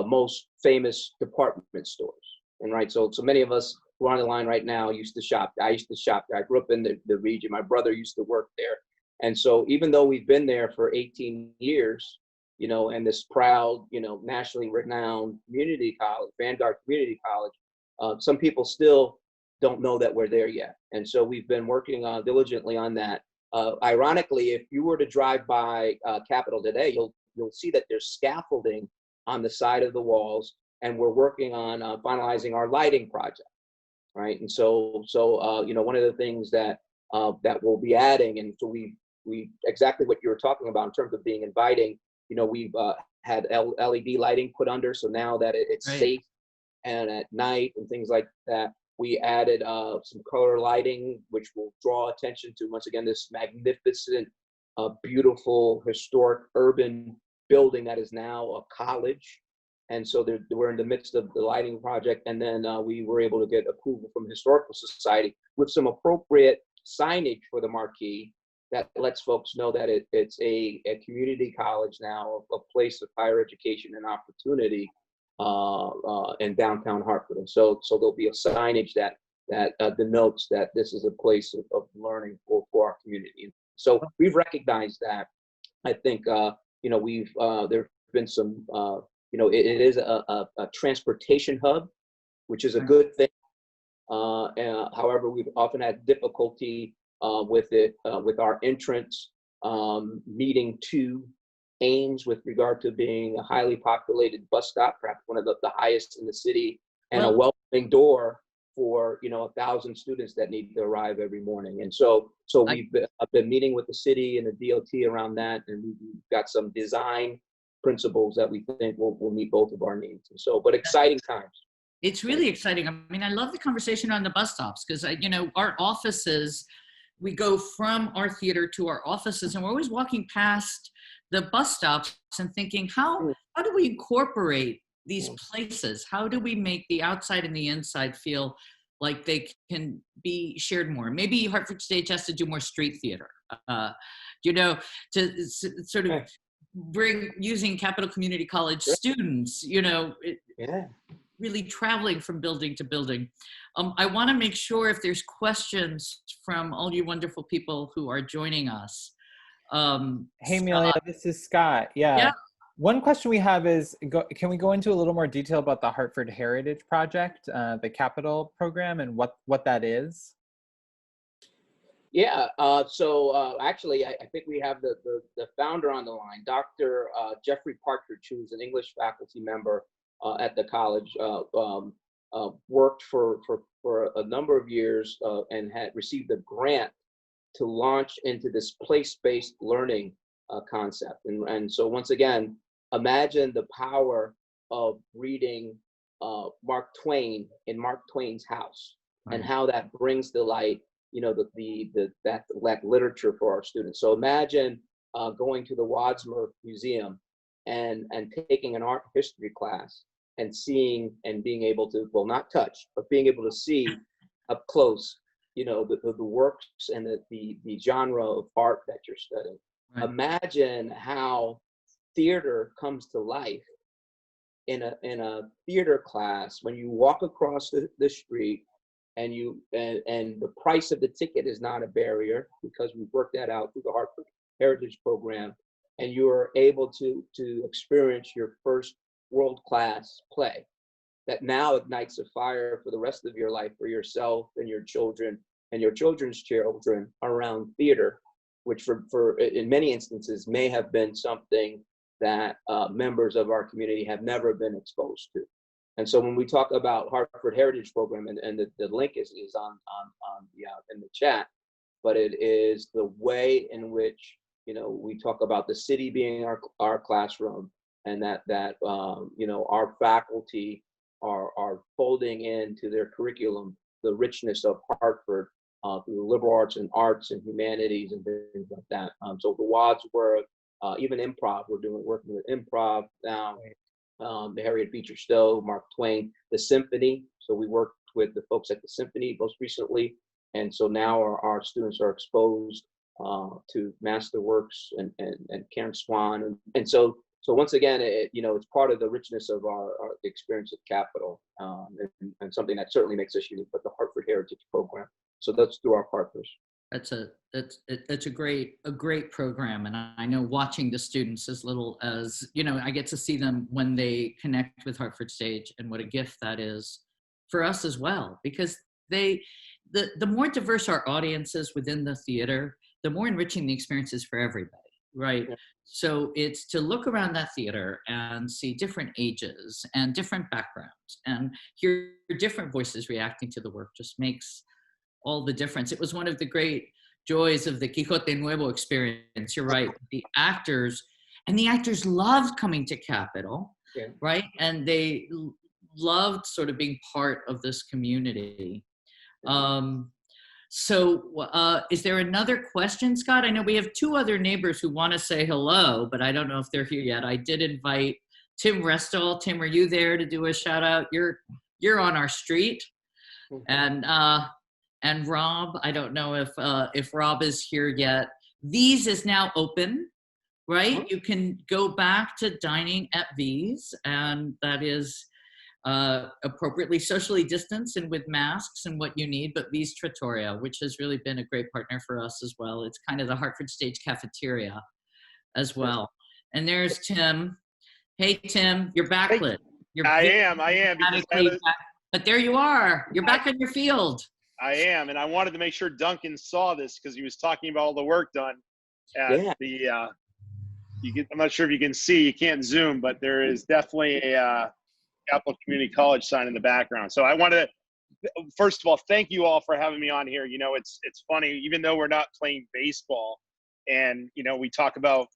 most famous department stores. And right, so many of us who are on the line right now used to shop. I used to shop there. I grew up in the region. My brother used to work there. And so even though we've been there for 18 years, and this proud, nationally renowned community college, Vanguard Community College, some people still don't know that we're there yet. And so we've been working diligently on that. Ironically, if you were to drive by Capitol today, you'll see that there's scaffolding on the side of the walls, and we're working on finalizing our lighting project, right? And so one of the things that we'll be adding, and so we exactly what you were talking about in terms of being inviting. We've had LED lighting put under, so now that it's safe and at night and things like that, we added some color lighting, which will draw attention to, once again, this magnificent, beautiful, historic urban building that is now a college. And so we're in the midst of the lighting project. And then we were able to get approval from the Historical Society with some appropriate signage for the marquee that lets folks know that it's a community college now, a place of higher education and opportunity in downtown Hartford. And so there'll be a signage that denotes that this is a place of learning for our community. So we've recognized that. I think we've there's been some it is a transportation hub, which is a good thing. However, we've often had difficulty with our entrance meeting to Ames with regard to being a highly populated bus stop, perhaps one of the highest in the city, and a welcoming door for 1,000 students that need to arrive every morning. And so we've been meeting with the city and the DOT around that, and we've got some design principles that we think will meet both of our needs. And so, but exciting times. It's really exciting. I mean, I love the conversation on the bus stops because, our offices, we go from our theater to our offices, and we're always walking past the bus stops and thinking, how do we incorporate these places? How do we make the outside and the inside feel like they can be shared more? Maybe Hartford Stage has to do more street theater, to sort of bring using Capital Community College students, really traveling from building to building. I want to make sure if there's questions from all you wonderful people who are joining us. Hey, Amelia, this is Scott. Yeah. One question we have is, can we go into a little more detail about the Hartford Heritage Project, the capital program, and what that is? Yeah, actually, I think we have the founder on the line, Dr. Jeffrey Partridge, who's an English faculty member at the college, worked for a number of years and had received a grant to launch into this place-based learning concept. And so once again, imagine the power of reading Mark Twain in Mark Twain's house, and how that brings to light, that literature for our students. So imagine going to the Wadsworth Museum and taking an art history class and seeing and being able to, well, not touch, but being able to see up close, the works and the genre of art that you're studying. Right. Imagine how theater comes to life in a theater class when you walk across the street and the price of the ticket is not a barrier, because we've worked that out through the Hartford Heritage Program, and you are able to experience your first world-class play that now ignites a fire for the rest of your life for yourself and your children and your children's children around theater, which for in many instances may have been something that members of our community have never been exposed to. And so when we talk about Hartford Heritage Program, and the link is on in the chat, but it is the way in which we talk about the city being our classroom, and that our faculty are folding into their curriculum the richness of Hartford through the liberal arts and humanities and things like that. So the Wadsworth, even improv, working with improv now. The Harriet Beecher Stowe, Mark Twain, the symphony. So we worked with the folks at the symphony most recently, and so now our students are exposed to Masterworks and Karen Swan, and so once again, it's part of the richness of our experience at Capitol, and something that certainly makes us unique. But the Hartford Heritage Program. So that's through our partners. It's a great program, and I know watching the students as little as I get to see them when they connect with Hartford Stage, and what a gift that is for us as well, because the more diverse our audience is within the theater, the more enriching the experience is for everybody, right? Yeah. So it's to look around that theater and see different ages and different backgrounds and hear different voices reacting to the work just makes all the difference. It was one of the great joys of the Quijote Nuevo experience. You're right. The actors loved coming to Capitol, yeah. Right? And they loved sort of being part of this community. So is there another question, Scott? I know we have two other neighbors who want to say hello, but I don't know if they're here yet. I did invite Tim Restall. Tim, are you there to do a shout out? You're on our street. Mm-hmm. And Rob, I don't know if Rob is here yet. V's is now open, right? Mm-hmm. You can go back to dining at V's, and that is appropriately socially distanced and with masks and what you need, but V's Trattoria, which has really been a great partner for us as well. It's kind of the Hartford Stage cafeteria as well. And there's Tim. Hey, Tim, you're backlit. I am. But there you are. You're back in your field. I am, and I wanted to make sure Duncan saw this because he was talking about all the work done at the. I'm not sure if you can see. You can't zoom, but there is definitely a Capitol Community College sign in the background. So I wanted to, first of all, thank you all for having me on here. It's funny, even though we're not playing baseball, and we talk about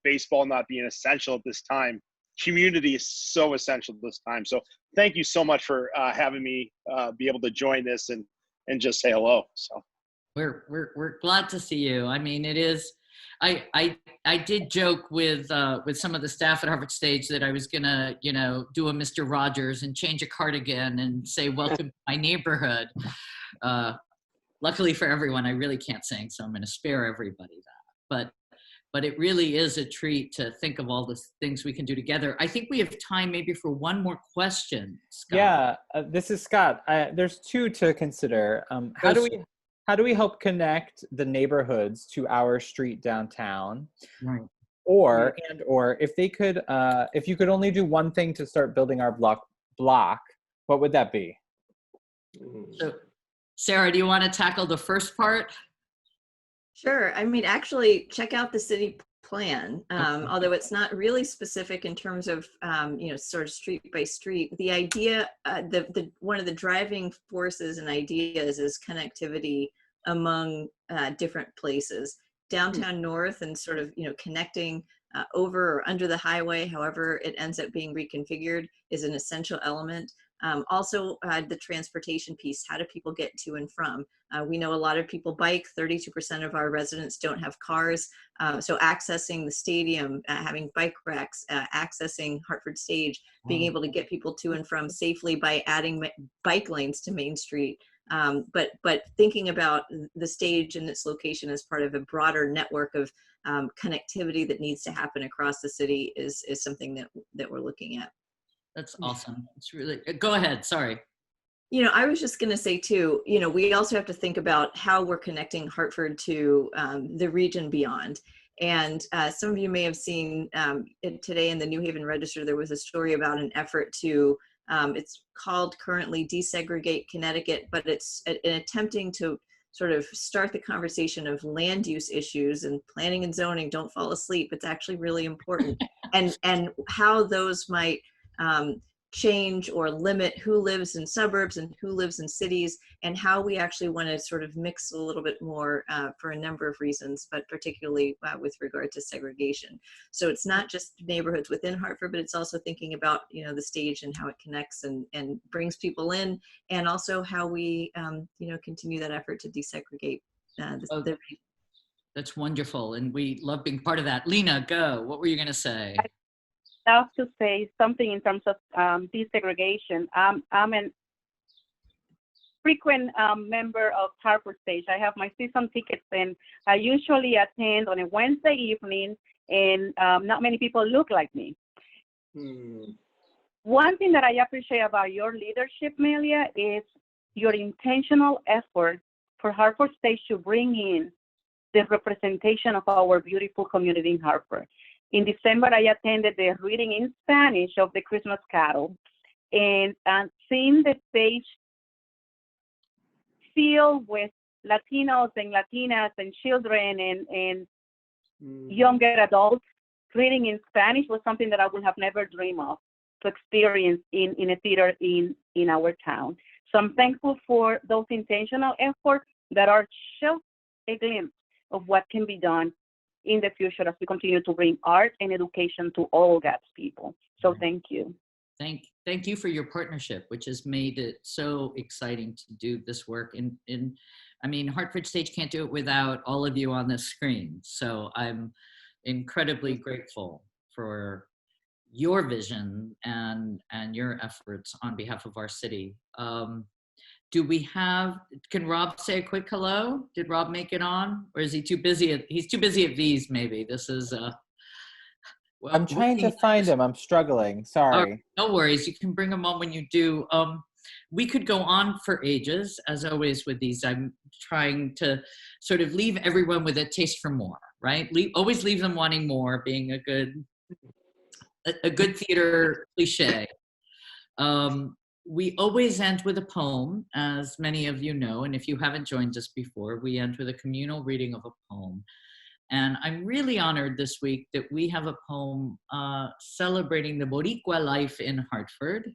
baseball not being essential at this time. Community is so essential at this time. So thank you so much for having me be able to join this and just say hello. So we're glad to see you. I mean, it is. I did joke with some of the staff at Hartford Stage that I was gonna do a Mr. Rogers and change a cardigan and say welcome to my neighborhood. Luckily for everyone, I really can't sing, so I'm gonna spare everybody that. But it really is a treat to think of all the things we can do together. I think we have time maybe for one more question, Scott. Yeah, this is Scott. There's two to consider. How do we help connect the neighborhoods to our street downtown? Right. Or if they could, if you could only do one thing to start building our block, what would that be? So, Sarah, do you want to tackle the first part? Sure. I mean, actually, check out the city plan, although it's not really specific in terms of, sort of street by street. The idea, one of the driving forces and ideas is connectivity among different places. Downtown North and sort of, connecting over or under the highway, however it ends up being reconfigured, is an essential element. Also, the transportation piece, how do people get to and from? We know a lot of people bike, 32% of our residents don't have cars. So accessing the stadium, having bike racks, accessing Hartford Stage, being able to get people to and from safely by adding bike lanes to Main Street. But thinking about the stage and its location as part of a broader network of connectivity that needs to happen across the city is something that we're looking at. That's awesome. It's really, go ahead, sorry. I was just going to say too, we also have to think about how we're connecting Hartford to the region beyond. And some of you may have seen today in the New Haven Register, there was a story about an effort to, it's called currently Desegregate Connecticut, but it's in attempting to sort of start the conversation of land use issues, and planning and zoning, don't fall asleep. It's actually really important. and how those might change or limit who lives in suburbs and who lives in cities, and how we actually want to sort of mix a little bit more for a number of reasons, but particularly with regard to segregation. So it's not just neighborhoods within Hartford, but it's also thinking about, the stage and how it connects and brings people in, and also how we, continue that effort to desegregate the That's wonderful. And we love being part of that. Lena, go. What were you going to say? Love to say something in terms of desegregation. I'm a frequent member of Hartford Stage. I have my season tickets, and I usually attend on a Wednesday evening, and not many people look like me. One thing that I appreciate about your leadership, Melia, is your intentional effort for Hartford Stage to bring in the representation of our beautiful community in Hartford. In December, I attended the reading in Spanish of the Christmas Carol, and seeing the stage filled with Latinos and Latinas and children and younger adults reading in Spanish was something that I would have never dreamed of to experience in a theater in our town. So I'm thankful for those intentional efforts that are just a glimpse of what can be done in the future as we continue to bring art and education to all God's people. So thank you. Thank you for your partnership, which has made it so exciting to do this work. I mean, Hartford Stage can't do it without all of you on this screen. So I'm incredibly grateful for your vision and your efforts on behalf of our city. Can Rob say a quick hello? Did Rob make it on? Or is he too busy? He's too busy at V's, maybe. This is, well, I'm trying to find him. I'm struggling. Sorry. No worries. You can bring him on when you do. We could go on for ages, as always with these. I'm trying to sort of leave everyone with a taste for more, right? Always leave them wanting more, being a good theater cliche. We always end with a poem, as many of you know, and if you haven't joined us before, we end with a communal reading of a poem. And I'm really honored this week that we have a poem celebrating the Boricua life in Hartford,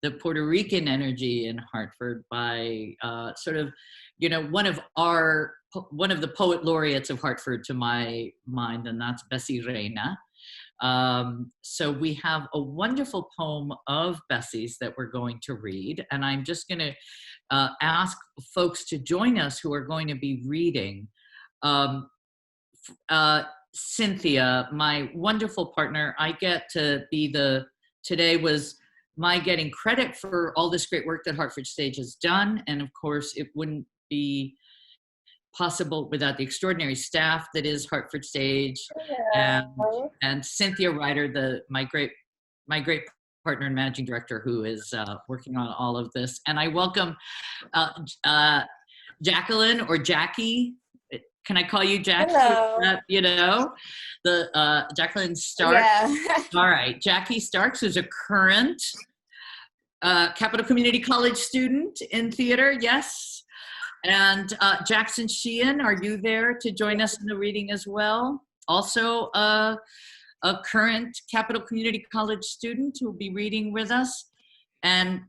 the Puerto Rican energy in Hartford by one of the poet laureates of Hartford to my mind, and that's Bessie Reina. So we have a wonderful poem of Bessie's that we're going to read, and I'm just going to ask folks to join us who are going to be reading. Cynthia, my wonderful partner, I get to be today was my getting credit for all this great work that Hartford Stage has done, and of course it wouldn't be possible without the extraordinary staff that is Hartford Stage, and Cynthia Ryder, my great partner and managing director, who is working on all of this. And I welcome Jacqueline or Jackie. Can I call you Jackie? Hello. You know, the Jacqueline Stark. Yeah. All right, Jackie Starks, who's a current Capital Community College student in theater, yes. And Jackson Sheehan, are you there to join us in the reading as well? Also a current Capital Community College student who will be reading with us. And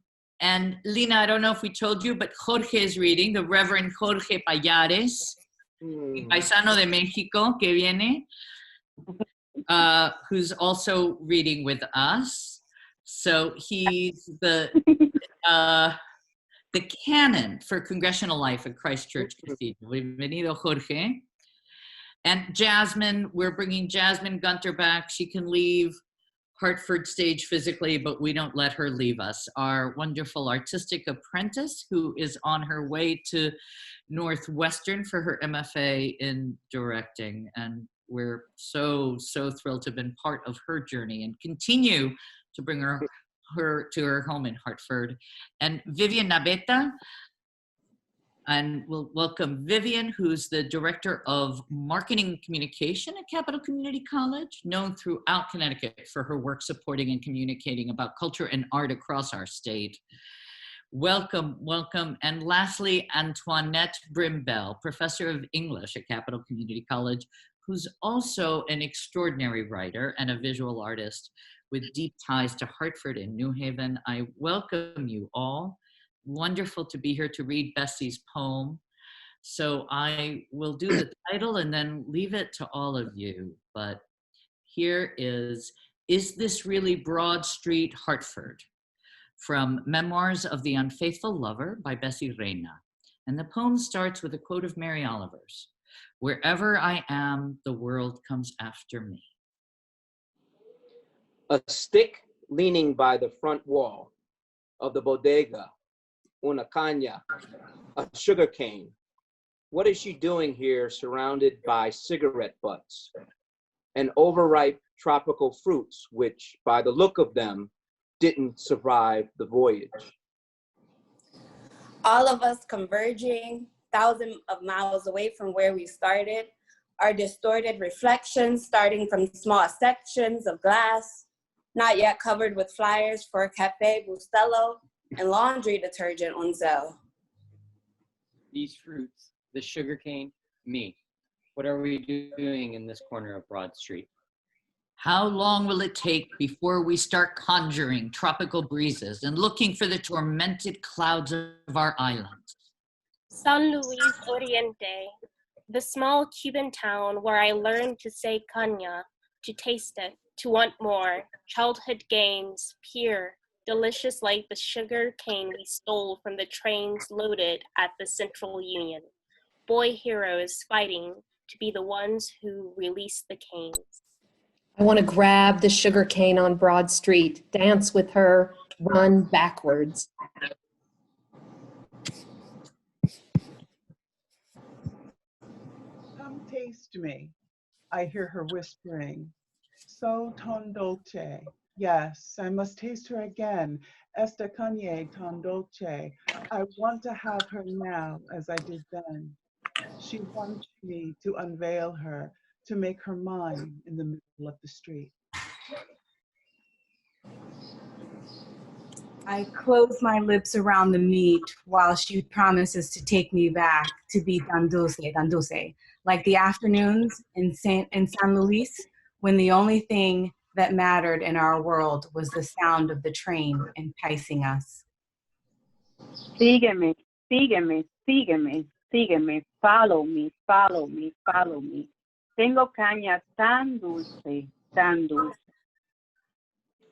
Lina, I don't know if we told you, but Jorge is reading, the Reverend Jorge Payares, paisano de Mexico, que viene, who's also reading with us. So he's the canon for Congregational Life at Christ Church Cathedral. Bienvenido, Jorge. And Jasmine, we're bringing Jasmine Gunter back. She can leave Hartford Stage physically, but we don't let her leave us. Our wonderful artistic apprentice who is on her way to Northwestern for her MFA in directing. And we're so thrilled to have been part of her journey and continue to bring her to her home in Hartford. And Vivian Naveta, and we'll welcome Vivian, who's the Director of Marketing and Communication at Capital Community College, known throughout Connecticut for her work supporting and communicating about culture and art across our state. Welcome, welcome. And lastly, Antoinette Brimbell, Professor of English at Capital Community College, who's also an extraordinary writer and a visual artist with deep ties to Hartford and New Haven. I welcome you all. Wonderful to be here to read Bessie's poem. So I will do the title and then leave it to all of you. But here is This Really Broad Street, Hartford? From Memoirs of the Unfaithful Lover by Bessie Reina. And the poem starts with a quote of Mary Oliver's: "Wherever I am, the world comes after me." A stick leaning by the front wall of the bodega, una caña, a sugar cane. What is she doing here surrounded by cigarette butts and overripe tropical fruits, which by the look of them didn't survive the voyage? All of us converging thousands of miles away from where we started, our distorted reflections starting from small sections of glass, not yet covered with flyers for Cafe Bustelo and laundry detergent on sale. These fruits, the sugarcane, me. What are we doing in this corner of Broad Street? How long will it take before we start conjuring tropical breezes and looking for the tormented clouds of our islands? San Luis Oriente, the small Cuban town where I learned to say caña, to taste it, to want more, childhood games, pure, delicious like the sugar cane we stole from the trains loaded at the Central Union. Boy heroes fighting to be the ones who release the canes. I want to grab the sugar cane on Broad Street, dance with her, run backwards. Come taste me, I hear her whispering. So ton dolce. Yes, I must taste her again. Esta caña tan dolce. I want to have her now as I did then. She wants me to unveil her, to make her mine in the middle of the street. I close my lips around the meat while she promises to take me back to be tan dulce, like the afternoons in San Luis, when the only thing that mattered in our world was the sound of the train enticing us. Sígueme, sígueme, sígueme, sígueme, follow me, follow me, follow me. Tengo caña tan dulce, tan dulce.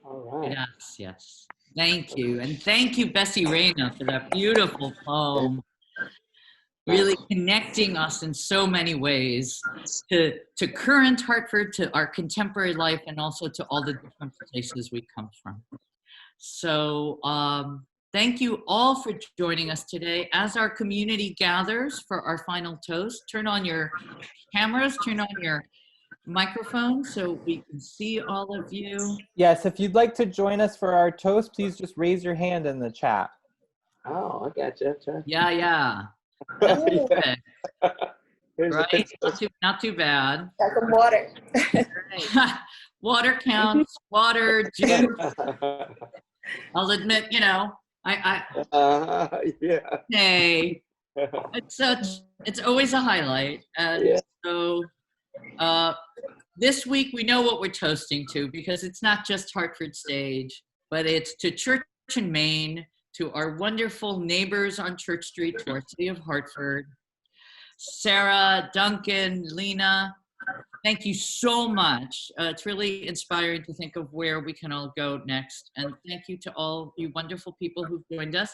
All right. Yes, yes. Thank you. And thank you, Bessie Reina, for that beautiful poem. Really connecting us in so many ways to current Hartford, to our contemporary life, and also to all the different places we come from. So thank you all for joining us today. As our community gathers for our final toast, turn on your cameras, turn on your microphone so we can see all of you. Yes, if you'd like to join us for our toast, please just raise your hand in the chat. Oh, I got you. Yeah. Yeah. Right? Not too bad. Got some water. Water counts. Water, juice. I'll admit, you know, Yeah. hey, it's always a highlight. And so this week we know what we're toasting to, because it's not just Hartford Stage, but it's to Church in Maine, to our wonderful neighbors on Church Street, to our city of Hartford. Sarah, Duncan, Lena, thank you so much. It's really inspiring to think of where we can all go next. And thank you to all you wonderful people who've joined us.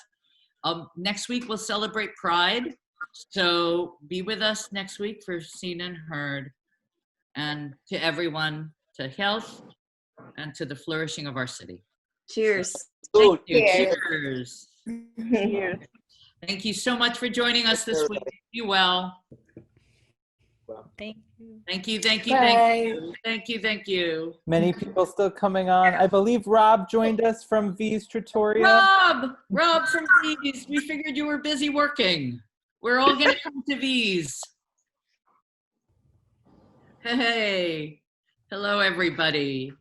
Next week, we'll celebrate Pride. So be with us next week for Seen and Heard. And to everyone, to health and to the flourishing of our city. Cheers. Thank you. Cheers. Cheers. Cheers. Thank you so much for joining us this week. Be well. Thank you. Thank you, thank you, thank you. Thank you, thank you. Many people still coming on. I believe Rob joined us from V's Trattoria. Rob from V's. We figured you were busy working. We're all gonna come to V's. Hey, hello everybody.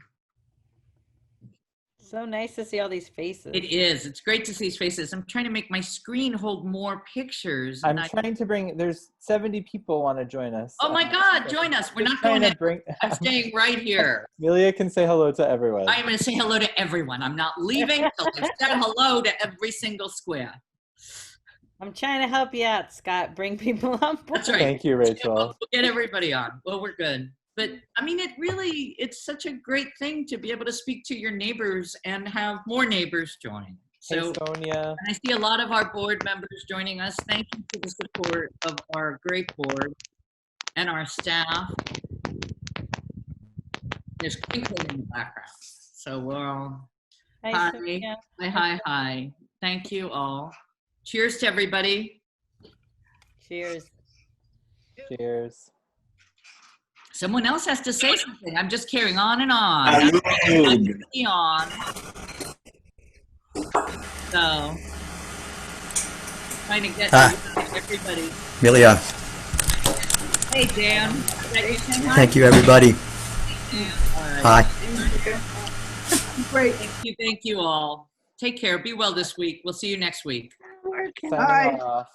So nice to see all these faces. It is. It's great to see these faces. I'm trying to make my screen hold more pictures. I'm trying to bring, there's 70 people want to join us. Oh my God, join us. We're not going to, I'm staying right here. Amelia can say hello to everyone. I'm going to say hello to everyone. I'm not leaving until I've said hello to every single square. I'm trying to help you out, Scott. Bring people on board. That's right. Thank you, Rachel. We'll get everybody on. Well, we're good. But I mean, it's such a great thing to be able to speak to your neighbors and have more neighbors join. So, hey, Sonia. And I see a lot of our board members joining us. Thank you for the support of our great board and our staff. There's twinkling in the background. So we're all, Hi. Hi. Thank you all. Cheers to everybody. Cheers. Cheers. Someone else has to say something. I'm just carrying on and on. I'm on. So, trying to get everybody. Amelia. Hey, Dan. Thank you, everybody. Right. Hi. Great. Thank you all. Take care. Be well this week. We'll see you next week. Signing off.